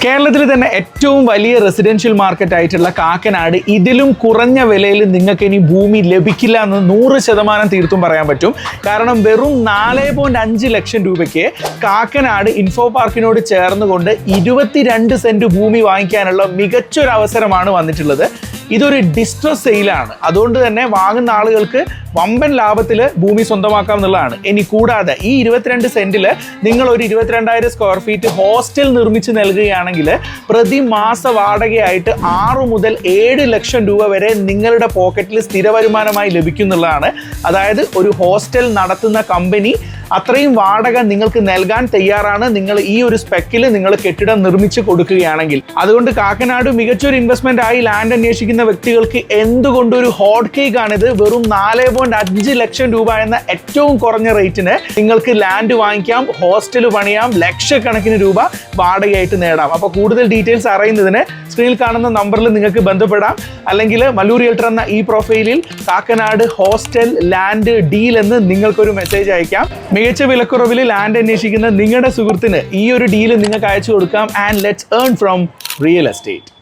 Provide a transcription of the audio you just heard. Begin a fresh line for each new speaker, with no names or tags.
കേരളത്തിൽ തന്നെ ഏറ്റവും വലിയ റെസിഡൻഷ്യൽ മാർക്കറ്റ് ആയിട്ടുള്ള കാക്കനാട് ഇതിലും കുറഞ്ഞ വിലയിൽ നിങ്ങൾക്ക് ഇനി ഭൂമി ലഭിക്കില്ല എന്ന് 100% തീർത്തും പറയാൻ പറ്റും. കാരണം വെറും 4.5 ലക്ഷം രൂപയ്ക്ക് കാക്കനാട് ഇൻഫോ പാർക്കിനോട് ചേർന്നുകൊണ്ട് 22 സെന്റ് ഭൂമി വാങ്ങിക്കാനുള്ള മികച്ചൊരു അവസരമാണ് വന്നിട്ടുള്ളത്. ഇതൊരു ഡിസ്ട്രസ് സെയിലാണ്. അതുകൊണ്ട് തന്നെ വാങ്ങുന്ന ആളുകൾക്ക് വമ്പൻ ലാഭത്തിൽ ഭൂമി സ്വന്തമാക്കാം എന്നുള്ളതാണ്. ഇനി കൂടാതെ ഈ 22 സെന്റിൽ നിങ്ങൾ ഒരു 22,000 സ്ക്വയർ ഫീറ്റ് ഹോസ്റ്റൽ നിർമ്മിച്ച് നൽകുകയാണെങ്കിൽ പ്രതിമാസ വാടകയായിട്ട് 6 മുതൽ 7 ലക്ഷം രൂപ വരെ നിങ്ങളുടെ പോക്കറ്റിൽ സ്ഥിര വരുമാനമായി ലഭിക്കുന്നുള്ളതാണ്. അതായത് ഒരു ഹോസ്റ്റൽ നടത്തുന്ന കമ്പനി അത്രയും വാടക നിങ്ങൾക്ക് നൽകാൻ തയ്യാറാണ് നിങ്ങൾ ഈ ഒരു സ്പെക്കിൽ നിങ്ങൾ കെട്ടിടം നിർമ്മിച്ച് കൊടുക്കുകയാണെങ്കിൽ. അതുകൊണ്ട് കാക്കനാട് മികച്ചൊരു ഇൻവെസ്റ്റ്മെന്റ് ആയി ലാൻഡ് അന്വേഷിക്കുന്ന വ്യക്തികൾക്ക് എന്തുകൊണ്ടൊരു ഹോട്ട് കേക്ക് ആണിത്. വെറും 4.5 ലക്ഷം രൂപ എന്ന ഏറ്റവും കുറഞ്ഞ റേറ്റിന് നിങ്ങൾക്ക് ലാൻഡ് വാങ്ങിക്കാം, ഹോസ്റ്റൽ പണിയാം, ലക്ഷക്കണക്കിന് രൂപ വാടകയായിട്ട് നേടാം. അപ്പോൾ കൂടുതൽ ഡീറ്റെയിൽസ് അറിയുന്നതിന് സ്ക്രീനിൽ കാണുന്ന നമ്പറിൽ നിങ്ങൾക്ക് ബന്ധപ്പെടാം. അല്ലെങ്കിൽ മല്ലു റിയൽട്ടർ എന്ന ഈ പ്രൊഫൈലിൽ കാക്കനാട് ഹോസ്റ്റൽ ലാൻഡ് ഡീൽ എന്ന് നിങ്ങൾക്കൊരു മെസ്സേജ് അയക്കാം. മികച്ച വിലക്കുറവിൽ ലാൻഡ് അന്വേഷിക്കുന്ന നിങ്ങളുടെ സുഹൃത്തിന് ഈ ഒരു ഡീൽ നിങ്ങൾക്ക് അയച്ചു കൊടുക്കാം. And let's earn from real estate.